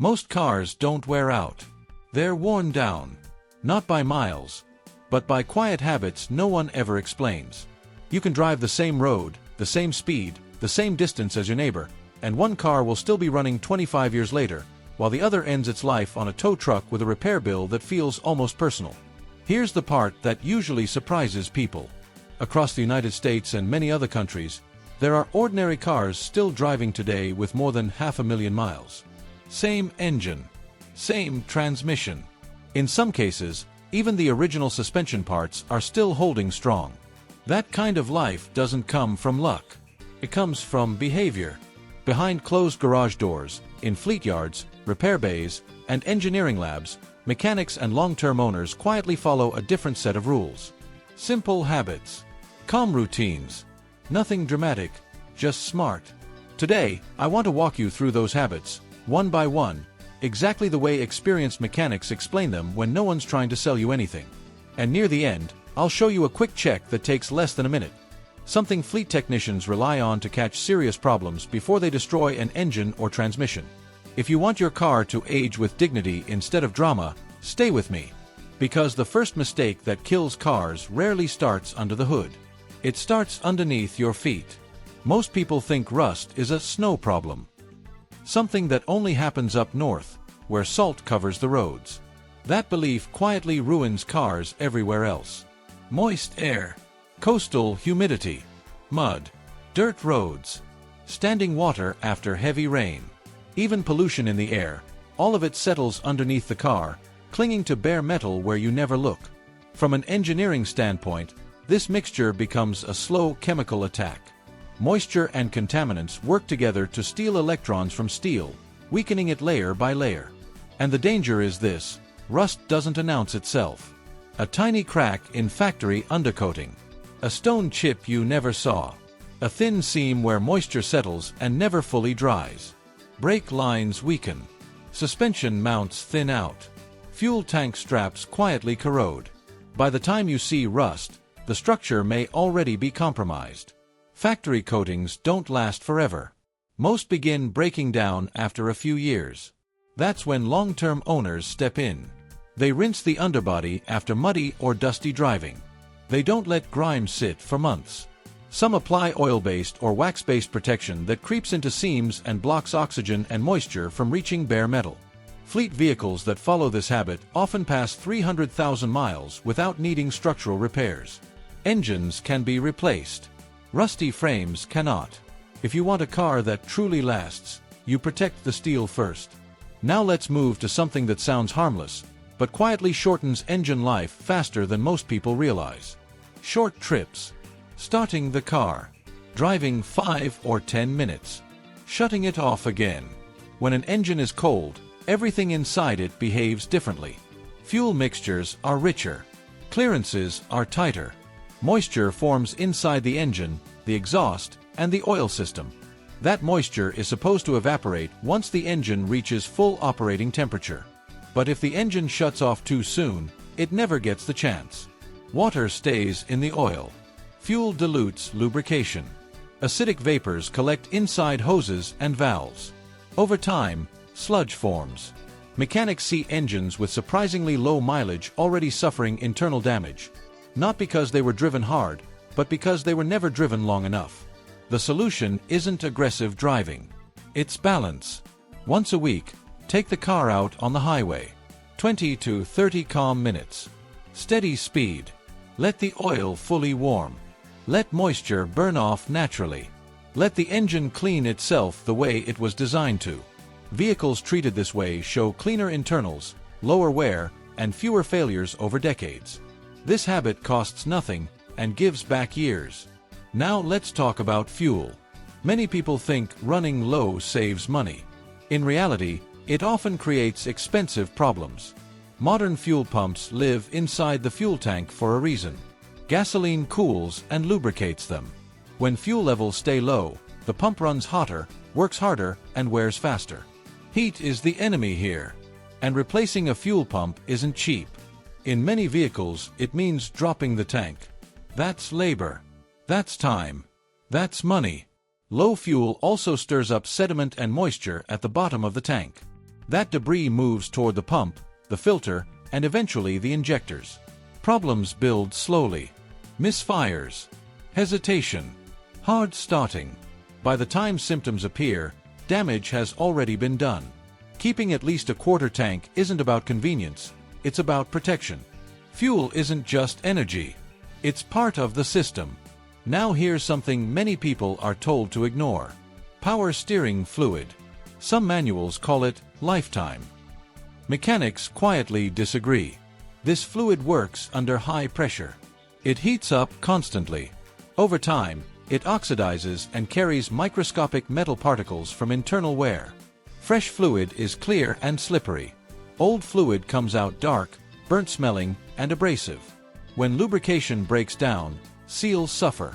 Most cars don't wear out. They're worn down. Not by miles, but by quiet habits no one ever explains. You can drive the same road, the same speed, the same distance as your neighbor, and one car will still be running 25 years later, while the other ends its life on a tow truck with a repair bill that feels almost personal. Here's the part that usually surprises people. Across the United States and many other countries, there are ordinary cars still driving today with more than 500,000 miles. Same engine, same transmission. In some cases, even the original suspension parts are still holding strong. That kind of life doesn't come from luck. It comes from behavior. Behind closed garage doors, in fleet yards, repair bays, and engineering labs, mechanics and long-term owners quietly follow a different set of rules. Simple habits. Calm routines. Nothing dramatic, just smart. Today, I want to walk you through those habits, one by one, exactly the way experienced mechanics explain them when no one's trying to sell you anything. And near the end, I'll show you a quick check that takes less than a minute. Something fleet technicians rely on to catch serious problems before they destroy an engine or transmission. If you want your car to age with dignity instead of drama, stay with me. Because the first mistake that kills cars rarely starts under the hood. It starts underneath your feet. Most people think rust is a snow problem. Something that only happens up north, where salt covers the roads. That belief quietly ruins cars everywhere else. Moist air, coastal humidity, mud, dirt roads, standing water after heavy rain, even pollution in the air, all of it settles underneath the car, clinging to bare metal where you never look. From an engineering standpoint, this mixture becomes a slow chemical attack. Moisture and contaminants work together to steal electrons from steel, weakening it layer by layer. And the danger is this: rust doesn't announce itself. A tiny crack in factory undercoating. A stone chip you never saw. A thin seam where moisture settles and never fully dries. Brake lines weaken. Suspension mounts thin out. Fuel tank straps quietly corrode. By the time you see rust, the structure may already be compromised. Factory coatings don't last forever. Most begin breaking down after a few years. That's when long-term owners step in. They rinse the underbody after muddy or dusty driving. They don't let grime sit for months. Some apply oil-based or wax-based protection that creeps into seams and blocks oxygen and moisture from reaching bare metal. Fleet vehicles that follow this habit often pass 300,000 miles without needing structural repairs. Engines can be replaced. Rusty frames cannot. If you want a car that truly lasts, you protect the steel first. Now let's move to something that sounds harmless, but quietly shortens engine life faster than most people realize. Short trips. Starting the car. Driving 5 or 10 minutes. Shutting it off again. When an engine is cold, everything inside it behaves differently. Fuel mixtures are richer. Clearances are tighter. Moisture forms inside the engine, the exhaust, and the oil system. That moisture is supposed to evaporate once the engine reaches full operating temperature. But if the engine shuts off too soon, it never gets the chance. Water stays in the oil. Fuel dilutes lubrication. Acidic vapors collect inside hoses and valves. Over time, sludge forms. Mechanics see engines with surprisingly low mileage already suffering internal damage. Not because they were driven hard, but because they were never driven long enough. The solution isn't aggressive driving. It's balance. Once a week, take the car out on the highway. 20 to 30 calm minutes. Steady speed. Let the oil fully warm. Let moisture burn off naturally. Let the engine clean itself the way it was designed to. Vehicles treated this way show cleaner internals, lower wear, and fewer failures over decades. This habit costs nothing and gives back years. Now let's talk about fuel. Many people think running low saves money. In reality, it often creates expensive problems. Modern fuel pumps live inside the fuel tank for a reason. Gasoline cools and lubricates them. When fuel levels stay low, the pump runs hotter, works harder, and wears faster. Heat is the enemy here. And replacing a fuel pump isn't cheap. In many vehicles, it means dropping the tank. That's labor. That's time. That's money. Low fuel also stirs up sediment and moisture at the bottom of the tank. That debris moves toward the pump, the filter, and eventually the injectors. Problems build slowly. Misfires, hesitation, hard starting. By the time symptoms appear, damage has already been done. Keeping at least a quarter tank isn't about convenience, it's about protection. Fuel isn't just energy. It's part of the system. Now here's something many people are told to ignore. Power steering fluid. Some manuals call it lifetime. Mechanics quietly disagree. This fluid works under high pressure. It heats up constantly. Over time, it oxidizes and carries microscopic metal particles from internal wear. Fresh fluid is clear and slippery. Old fluid comes out dark, burnt-smelling, and abrasive. When lubrication breaks down, seals suffer.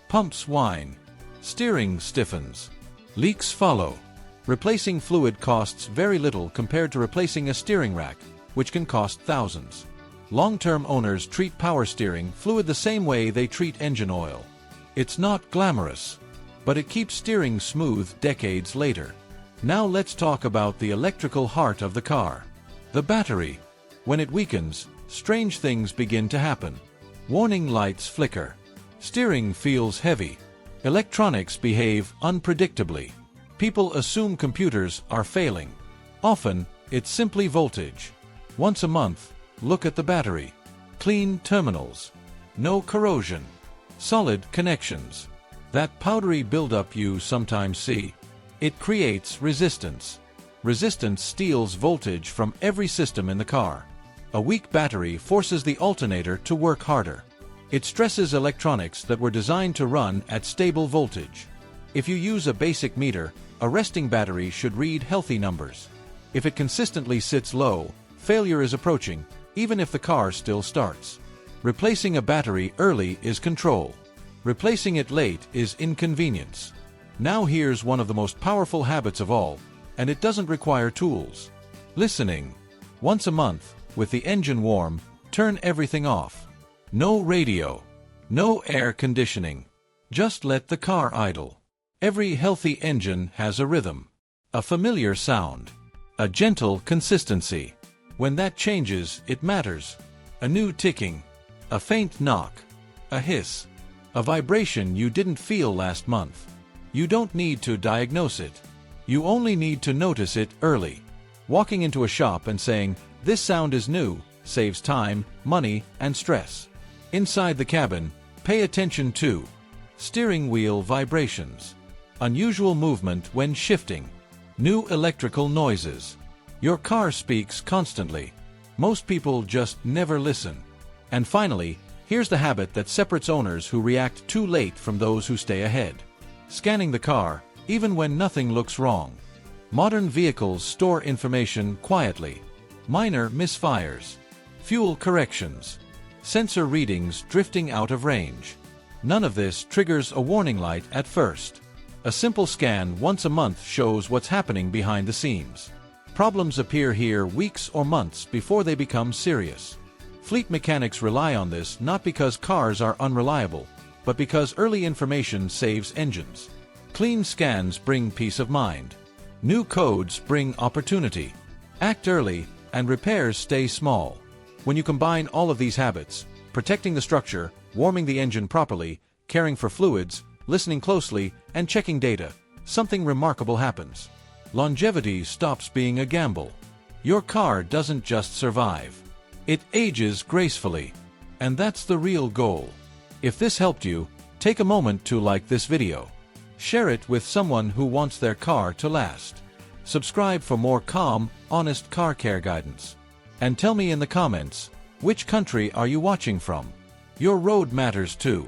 Pumps whine. Steering stiffens. Leaks follow. Replacing fluid costs very little compared to replacing a steering rack, which can cost thousands. Long-term owners treat power steering fluid the same way they treat engine oil. It's not glamorous, but it keeps steering smooth decades later. Now let's talk about the electrical heart of the car. The battery. When it weakens, strange things begin to happen. Warning lights flicker. Steering feels heavy. Electronics behave unpredictably. People assume computers are failing. Often, it's simply voltage. Once a month, look at the battery. Clean terminals. No corrosion. Solid connections. That powdery buildup you sometimes see. It creates resistance. Resistance steals voltage from every system in the car. A weak battery forces the alternator to work harder. It stresses electronics that were designed to run at stable voltage. If you use a basic meter, a resting battery should read healthy numbers. If it consistently sits low, failure is approaching, even if the car still starts. Replacing a battery early is control. Replacing it late is inconvenience. Now here's one of the most powerful habits of all, and it doesn't require tools. Listening. Once a month, with the engine warm, turn everything off. No radio. No air conditioning. Just let the car idle. Every healthy engine has a rhythm. A familiar sound. A gentle consistency. When that changes, it matters. A new ticking. A faint knock. A hiss. A vibration you didn't feel last month. You don't need to diagnose it. You only need to notice it early. Walking into a shop and saying, "This sound is new," saves time, money, and stress. Inside the cabin, pay attention to steering wheel vibrations. Unusual movement when shifting. New electrical noises. Your car speaks constantly. Most people just never listen. And finally, here's the habit that separates owners who react too late from those who stay ahead. Scanning the car, even when nothing looks wrong. Modern vehicles store information quietly. Minor misfires. Fuel corrections. Sensor readings drifting out of range. None of this triggers a warning light at first. A simple scan once a month shows what's happening behind the scenes. Problems appear here weeks or months before they become serious. Fleet mechanics rely on this not because cars are unreliable, but because early information saves engines. Clean scans bring peace of mind. New codes bring opportunity. Act early, and repairs stay small. When you combine all of these habits, protecting the structure, warming the engine properly, caring for fluids, listening closely, and checking data, something remarkable happens. Longevity stops being a gamble. Your car doesn't just survive. It ages gracefully. And that's the real goal. If this helped you, take a moment to like this video. Share it with someone who wants their car to last. Subscribe for more calm, honest car care guidance. And tell me in the comments, which country are you watching from? Your road matters too.